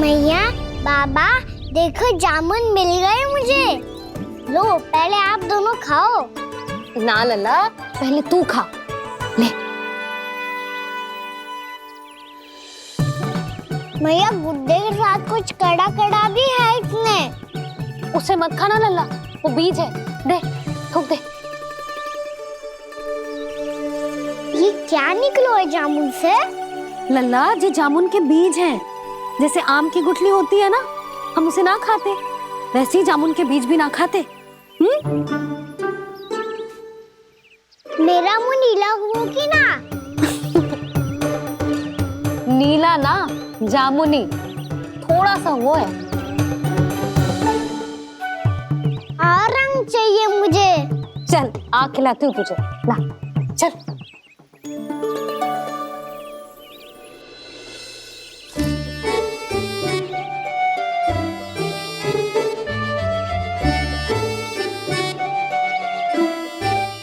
मैया, बाबा, देखो जामुन मिल गए मुझे। लो, पहले आप दोनों खाओ। ना लल्ला, पहले तू खा ले। मैया, गुड्डे के साथ कुछ कड़ा कड़ा भी है इसमें। उसे मत खाना लल्ला, वो बीज है। दे, थूक दे। ये क्या निकलो है जामुन से? लल्ला, ये जामुन के बीज हैं। जैसे आम की गुठली होती है ना, हम उसे ना खाते, वैसे ही जामुन के बीज भी ना खाते। मेरा मुंह नीला हुआ कि ना? नीला ना, जामुनी, थोड़ा सा वो है। और रंग चाहिए मुझे। चल, आ खिलाती हूँ तुझे, ला, चल।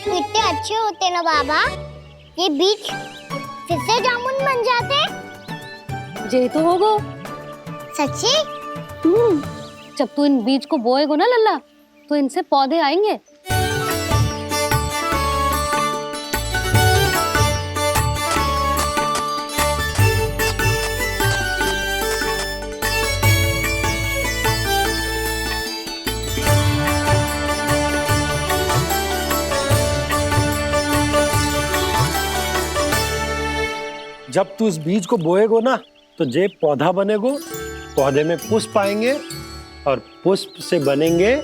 कितने अच्छे होते ना बाबा, ये बीज फिर से जामुन बन जाते। जे तो होगो। सच्ची? जब तू इन बीज को बोएगो ना लल्ला, तो इनसे पौधे आएंगे। जब तू इस बीज को बोएगो ना, तो जे पौधा बनेगो, पौधे में पुष्प आएंगे और पुष्प से बनेंगे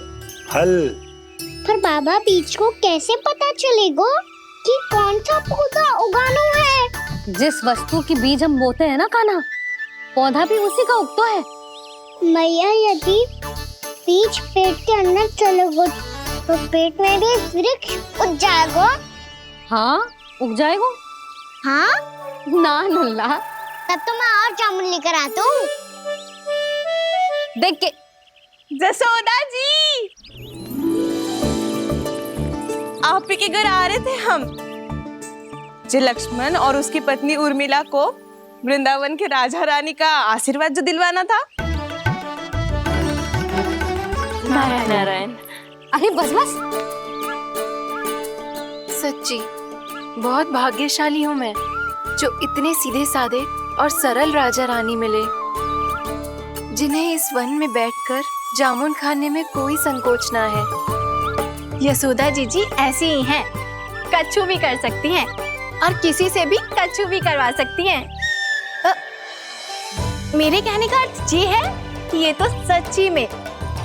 फल। पर बाबा, बीज को कैसे पता चलेगा कि कौन सा पौधा उगाना है? जिस वस्तु की बीज हम बोते हैं ना कान्हा, पौधा भी उसी का उगता है। मैया, यदि बीज पेट के अंदर चलेगा तो पेट में भी वृक्ष उग जाएगा। हाँ, उग जाएगा। हाँ? ना लल्ला, तब तो मैं और जामुन लेकर आता हूँ। देख के। जसोदा जी, आप ही के घर आ रहे थे हम। जो लक्ष्मण और उसकी पत्नी उर्मिला को वृंदावन के राजा रानी का आशीर्वाद जो दिलवाना था। नारायण नारायण। अरे बस बस। सच्ची बहुत भाग्यशाली हूँ मैं, जो इतने सीधे साधे और सरल राजा रानी मिले, जिन्हें इस वन में बैठकर जामुन खाने में कोई संकोच ना है। यशोदा जी ऐसी ही हैं, कच्छू भी कर सकती हैं और किसी से भी कच्छू भी करवा सकती हैं। मेरे कहने का अर्थ ये है कि ये तो सच्ची में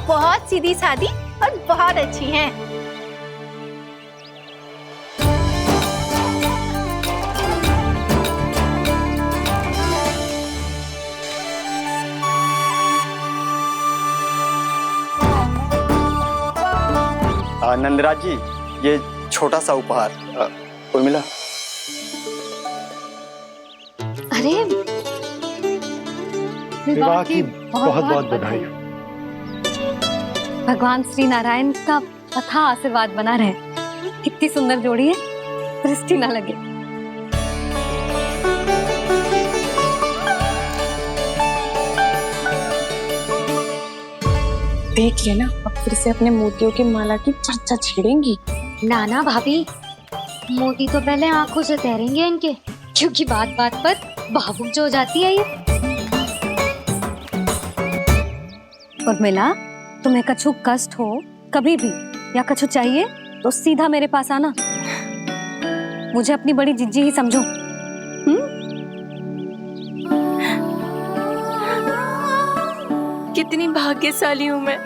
बहुत सीधी सादी और बहुत अच्छी हैं। नंदराज जी, ये छोटा सा उपहार। उर्मिला। अरे विवाह की बहुत बहुत बधाई। भगवान श्री नारायण का अथाह आशीर्वाद बना रहे। कितनी सुंदर जोड़ी है, दृष्टि ना लगे। देख लेना, अब फिर से अपने मोतियों की माला की चर्चा छेड़ेंगी। नाना भाभी, मोती तो पहले आंखों से तैरेंगे इनके, क्योंकि बात बात पर भावुक जो हो जाती है ये। उर्मिला, तुम्हें कछु कष्ट हो कभी भी या कछु चाहिए तो सीधा मेरे पास आना। मुझे अपनी बड़ी जिज्जी ही समझो। कितनी भाग्यशाली हूँ मैं,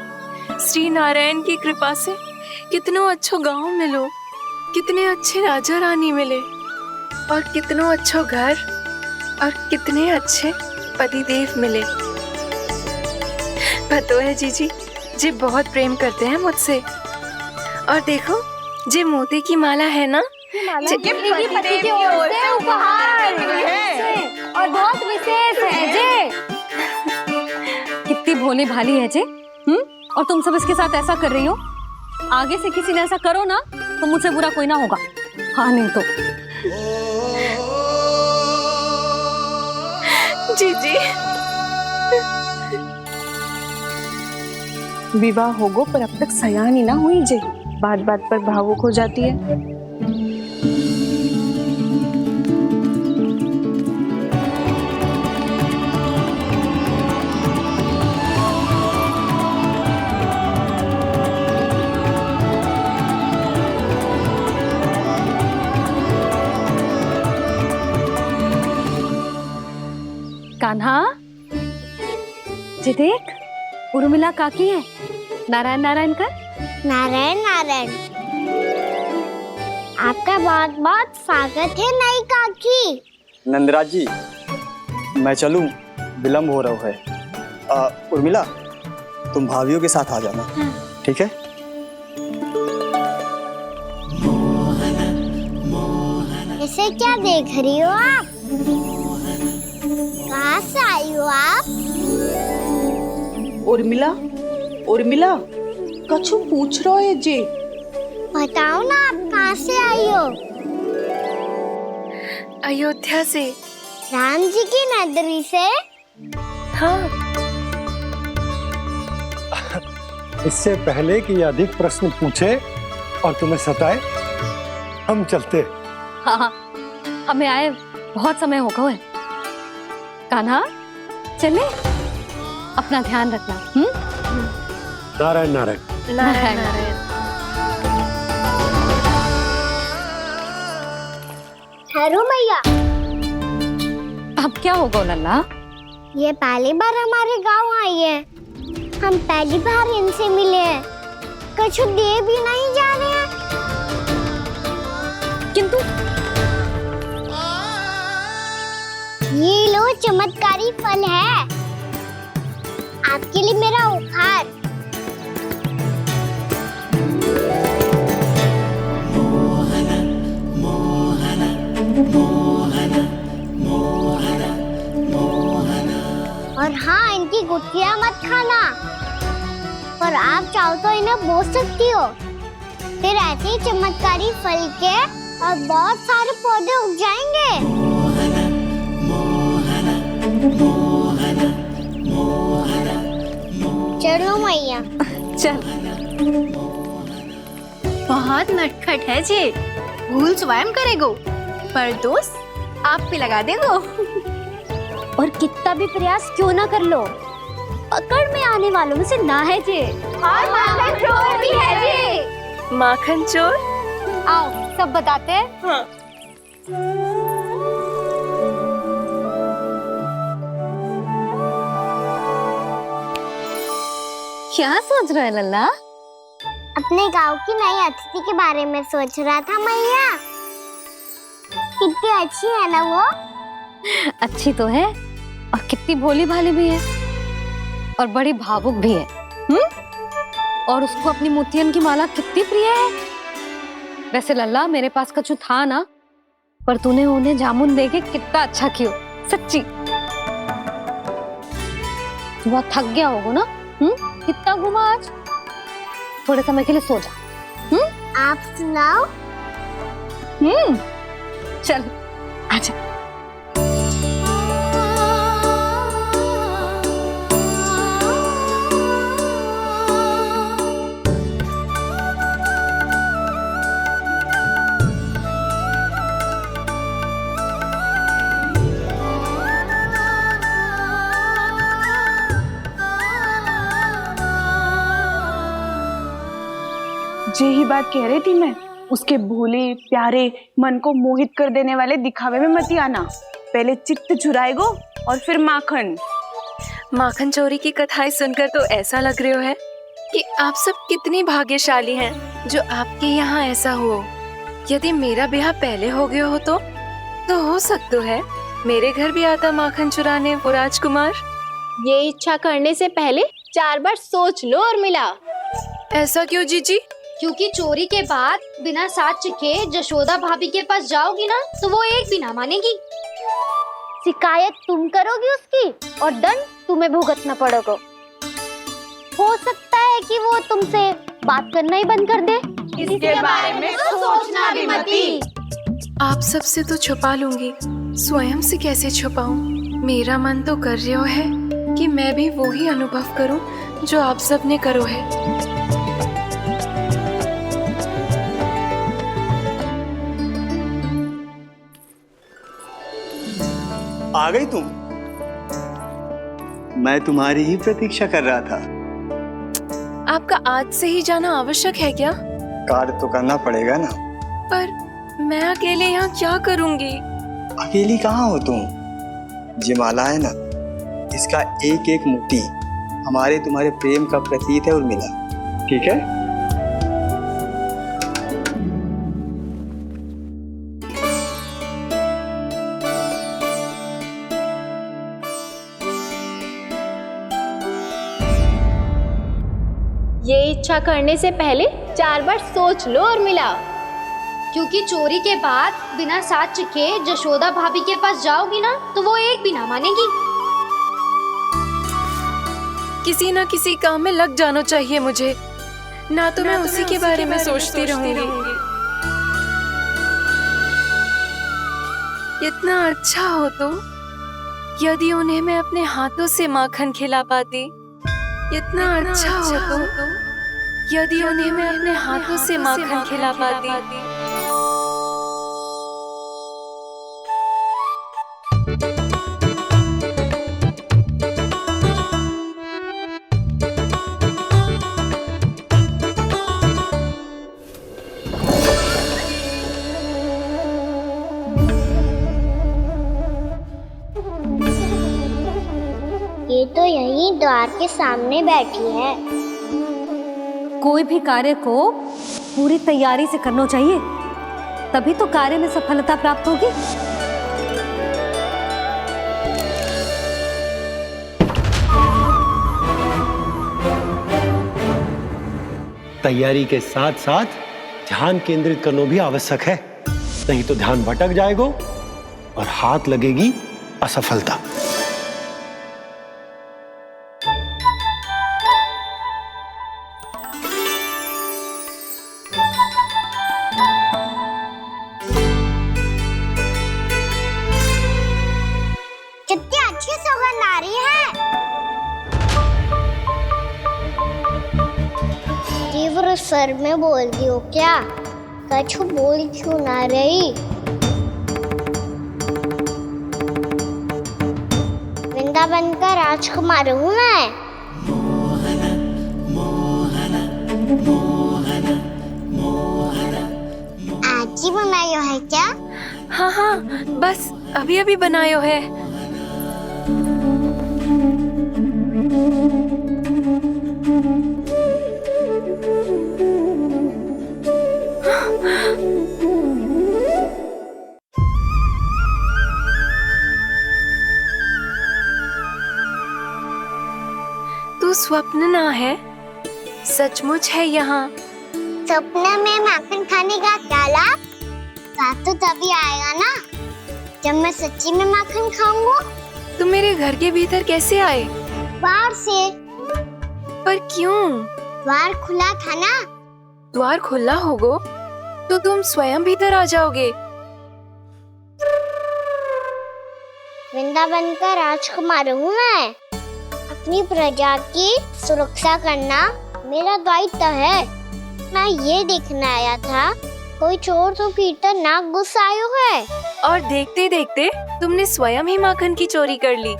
श्री नारायण की कृपा से कितनों अच्छो गांव मिलो, कितने अच्छे राजा रानी मिले, और कितनों अच्छो घर और कितने अच्छे पतिदेव मिले। पतो है जीजी, जी बहुत प्रेम करते हैं मुझसे। और देखो, जी मोती की माला है ना, पति की ओर से उपहार और बहुत विशेष है जे। कितनी भोली भाली है जे। और तुम सब इसके साथ ऐसा कर रही हो। आगे से किसी ने ऐसा करो ना तो मुझसे बुरा कोई ना होगा। हाँ नहीं तो। जीजी विवाह होगो पर अब तक सयान ही ना हुई जे, बात बात पर भावुक हो जाती है। कान्हा, जी देख, उर्मिला काकी है। नारायण नारायण कर। नारायण नारायण। आपका बहुत बहुत स्वागत है नई काकी। नंदराज जी, मैं चलूं, विलम्ब हो रहा है। उर्मिला, तुम भाभियों के साथ आ जाना, ठीक है? इसे क्या देख रही हो आप? कहाँ से आई हो आप? उर्मिला, उर्मिला, कछु पूछ रहा है जे। बताओ ना आप कहाँ से आई हो? अयोध्या से। राम जी की नगरी से? हाँ। इससे पहले कि ये अधिक प्रश्न पूछे और तुम्हें सताए, हम चलते। हाँ हाँ, हमें आए बहुत समय हो गया है। कान्हा, चले, अपना ध्यान रखना। नारायण नारायण। नारायण नारायण। ठहरो मैया। अब क्या होगा लल्ला? ये पहली बार हमारे गांव आई है। हम पहली बार इनसे मिले हैं। कुछ दे भी नहीं जा रहे हैं। किंतु ये लो, चमत्कारी फल है आपके लिए मेरा उपहार। और हाँ, इनकी गुठलियां मत खाना। पर आप चाहो तो इन्हें बो सकती हो। फिर ऐसे ही चमत्कारी फल के और बहुत सारे पौधे उग जाएंगे। चलो मैया। चल। बहुत नटखट है जे, भूल स्वयं करेगो, पर दोस्त आप पे लगा देगो। और कितना भी प्रयास क्यों ना कर लो, पकड़ में आने वालों में से ना है जे। और माखन चोर भी है जे। माखन चोर? आओ सब बताते हैं। हाँ। क्या सोच रहा है लल्ला? अपने गांव की नई अतिथि के बारे में सोच रहा था मैया। कितनी अच्छी है ना वो? अच्छी तो है और कितनी भोली भाली भी है और बड़ी भावुक भी है। और उसको अपनी मोतियन की माला कितनी प्रिय है। वैसे लल्ला, मेरे पास कछु था ना, पर तूने उन्हें जामुन देके कितना अच्छा किया, सच्ची। तू बहुत थक गया होगा ना? कितना घूमा आज? थोड़े समय के लिए सो जा। आप सुनाओ। चल आजा। यही बात कह रही थी मैं। उसके भोले प्यारे मन को मोहित कर देने वाले दिखावे में मत आना। पहले चित्त चुराएगो और फिर माखन। माखन चोरी की कथाएं सुनकर तो ऐसा लग रहा है कि आप सब कितनी भाग्यशाली हैं जो आपके यहाँ ऐसा हो। यदि मेरा ब्याह पहले हो गया हो तो हो सकता है मेरे घर भी आता माखन चुराने वो राजकुमार। ये इच्छा करने से पहले 4 बार सोच लो उर्मिला। ऐसा क्यों जीजी? क्योंकि चोरी के बाद बिना साथ चिखे जशोदा भाभी के पास जाओगी ना, तो वो एक भी ना मानेगी। शिकायत तुम करोगी उसकी और दंड तुम्हें भुगतना पड़ेगा। हो सकता है कि वो तुमसे बात करना ही बंद कर दे। इसके बारे में तो सोचना भी मती। आप सबसे तो छुपा लूंगी, स्वयं से कैसे छुपाऊं? मेरा मन तो कर रहा है कि मैं भी वो ही अनुभव करूं जो आप सब ने करो है। आ गई तुम? मैं तुम्हारी ही प्रतीक्षा कर रहा था। आपका आज से ही जाना आवश्यक है क्या? कार्य तो करना पड़ेगा ना। पर मैं अकेले यहाँ क्या करूँगी? अकेली कहाँ हो तुम? ये माला है ना, इसका एक एक मोती हमारे तुम्हारे प्रेम का प्रतीक है उर्मिला, ठीक है? ये इच्छा करने से पहले 4 बार सोच लो उर्मिला। क्योंकि चोरी के बाद बिना साक्ष्य के जशोदा भाभी के पास जाओगी ना तो वो एक भी ना मानेगी। किसी ना किसी काम में लग जाना चाहिए मुझे, ना तो मैं उसी के बारे में सोचती रहूंगी। इतना अच्छा हो तो यदि उन्हें मैं अपने हाथों से माखन खिला पाती। इतना अच्छा हो तो यदि उन्हें मैं अपने हाथों से माखन खिला पाती। ये तो यहीं द्वार के सामने बैठी है। कोई भी कार्य को पूरी तैयारी से करना चाहिए, तभी तो कार्य में सफलता प्राप्त होगी। तैयारी के साथ साथ ध्यान केंद्रित करना भी आवश्यक है, नहीं तो ध्यान भटक जाएगा और हाथ लगेगी असफलता। कितनी अच्छी सुगंध आ रही है। तीव्र स्वर में बोलती हो क्या? कछु बोल क्यों ना रही? वृंदावन का राजकुमार हूँ मैं। आज ही बनायो है क्या? हाँ हाँ, बस अभी अभी बनायो है। तू स्वप्न ना है, सचमुच है यहाँ। सपने में माखन खाने का क्या लाभ? रात तो तभी आएगा ना जब मैं सच्ची में माखन खाऊंगा। तुम मेरे घर के भीतर कैसे आए? बाहर से। पर क्यों? द्वार खुला था ना। द्वार खुला होगा तो तुम स्वयं भीतर आ जाओगे। वृंदावन का राजकुमार हूँ मैं। अपनी प्रजा की सुरक्षा करना मेरा दायित्व है। मैं ये देखने आया था कोई चोर तो भीतर ना घुस आयो है। और देखते देखते तुमने स्वयं ही माखन की चोरी कर ली।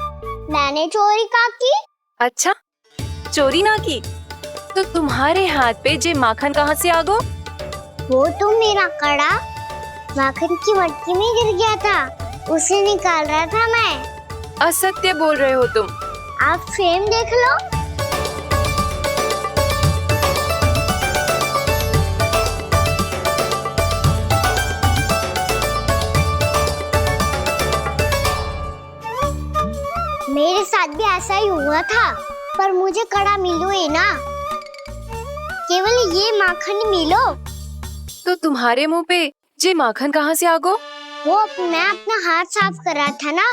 मैंने चोरी का की? अच्छा, चोरी ना की तो तुम्हारे हाथ पे जे माखन कहाँ से आ गो? वो तो मेरा कड़ा माखन की मटकी में गिर गया था, उसे निकाल रहा था मैं। असत्य बोल रहे हो तुम। आप स्वयं देख लो। मेरे साथ भी ऐसा ही हुआ था, पर मुझे कड़ा मिलो है ना, केवल ये माखन मिलो। तो तुम्हारे मुंह पे जे माखन कहाँ से आ गो? वो मैं अपना हाथ साफ कर रहा था ना।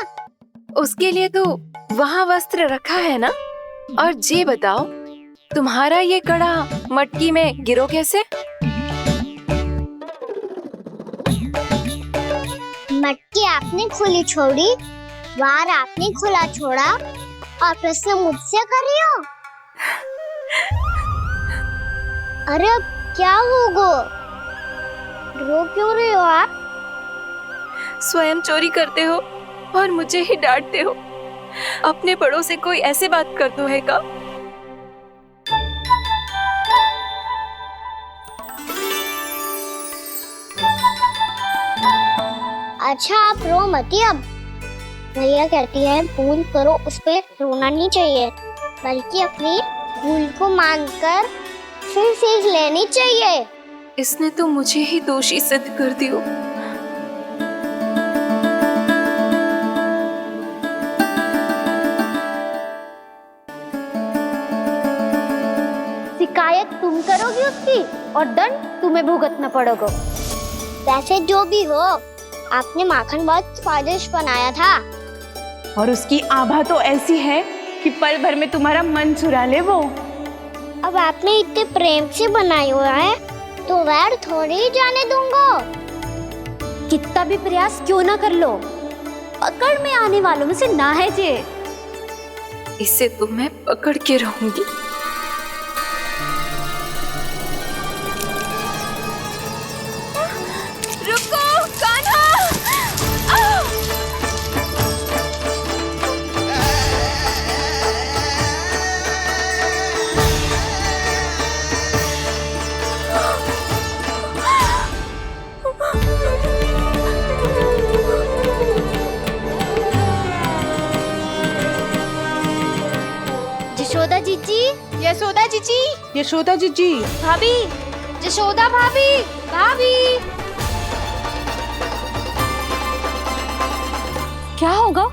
उसके लिए तो वहाँ वस्त्र रखा है ना। और जे बताओ, तुम्हारा ये कड़ा मटकी में गिरो कैसे? मटकी आपने खुली छोड़ी, द्वार आपने खुला छोड़ा और प्रश्न मुझसे कर रही हो? अरे अब क्या होगा? रो क्यों रहे हो आप? स्वयं चोरी करते हो और मुझे ही डांटते हो। अपने बड़ों से कोई ऐसे बात करते है का? अच्छा आप रो मती अब। भैया कहती है भूल करो, उस पे रोना नहीं चाहिए, बल्कि अपनी भूल को मानकर फिर सीख लेनी चाहिए। इसने तो मुझे ही दोषी सिद्ध कर दियो। शिकायत तुम करोगी उसकी और दंड तुम्हें भुगतना पड़ेगा। वैसे जो भी हो, आपने माखन बहुत स्वादिष्ट बनाया था। और उसकी आभा तो ऐसी है कि पल भर में तुम्हारा मन चुरा ले वो। अब आपने इतने प्रेम से बनाया हुआ है तो वैर थोड़ी ही जाने दूंगा। कितना भी प्रयास क्यों ना कर लो, पकड़ में आने वालों में से ना है जे। इसे तो मैं पकड़ के रहूंगी। रुको कान्हा! यशोदा जीजी, यशोदा जीजी, यशोदा जीजी, भाभी, यशोदा भाभी, भाभी। क्या होगा?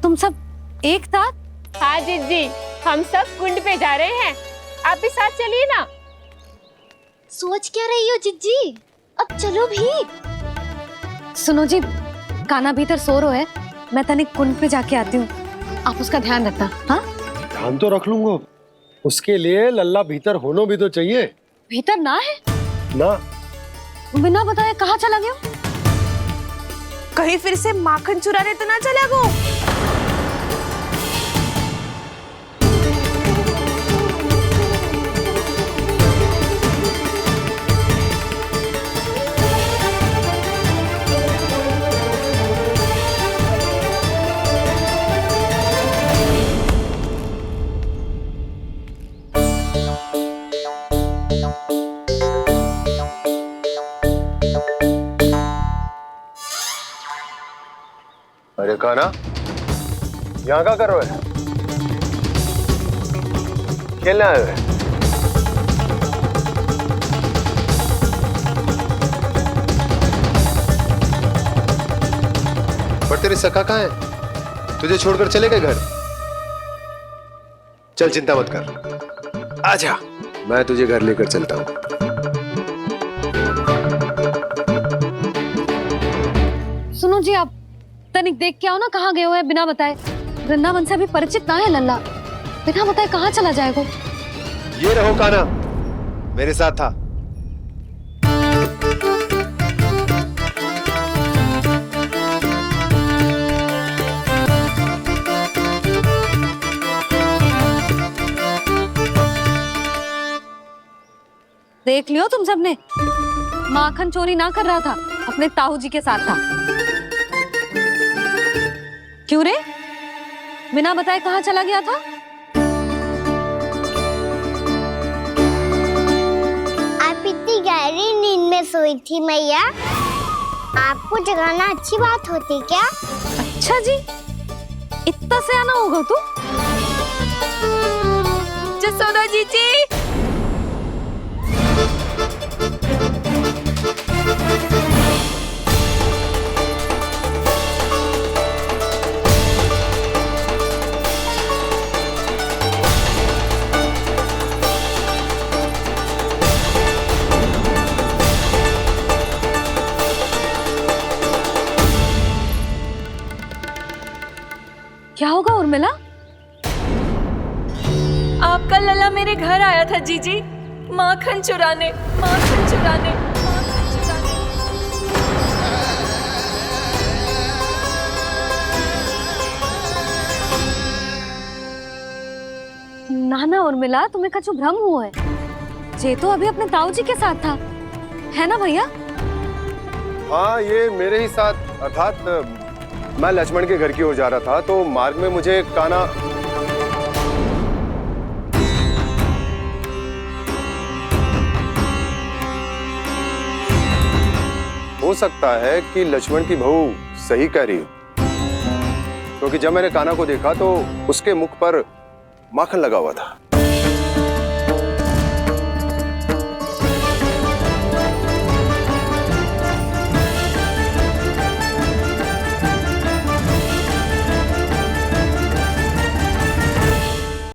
तुम सब एक साथ? हाँ जीजी, हम सब कुंड पे जा रहे हैं, आप भी साथ चलिए ना। सोच क्या रही हो जीजी? अब चलो भी। सुनो जी, कान्हा भीतर सो रो है, मैं तनिक कुंड पे जाके आती हूँ, आप उसका ध्यान रखना। हाँ, ध्यान तो रख लूंगा, उसके लिए लल्ला भीतर होना भी तो चाहिए। भीतर ना है? ना, बिना बताए कहाँ चला गया? कहीं फिर से माखन चुराने तो ना चला गो। अरे कान्हा, यहाँ क्या कर रहे हो? खेलने आए हुए? पर तेरी सखा कहाँ है? तुझे छोड़कर चले गए घर? चल चिंता मत कर, आजा, मैं तुझे घर लेकर चलता हूँ। सुनो जी, आप तनिक देख के आओ ना कहाँ गए हुए हैं बिना बताए। वृंदावन से अभी परिचित ना है लल्ला, बिना बताए कहाँ चला जाएगा? ये रहो कान्हा, मेरे साथ था। देख लियो तुम सबने, माखन चोरी ना कर रहा था, अपने ताऊ जी के साथ था। क्यों रे, बिना बताए कहाँ चला गया था? आप इतनी गहरी नींद में सोई थी मैया, आपको जगाना अच्छी बात होती क्या? अच्छा जी, इतना सयाना होगा तू? जसोदा जीजी, क्या होगा उर्मिला? आपका लल्ला मेरे घर आया था जीजी, माखन चुराने, माखन चुराने, माखन चुराने। ना ना उर्मिला, तुम्हें कछु भ्रम हुआ है। ये तो अभी अपने ताऊ जी के साथ था, है ना भैया? हाँ, ये मेरे ही साथ, अर्थात मैं लक्ष्मण के घर की ओर जा रहा था तो मार्ग में मुझे काना। हो सकता है कि लक्ष्मण की बहू सही कह रही हो, क्योंकि जब मैंने काना को देखा तो उसके मुख पर माखन लगा हुआ था।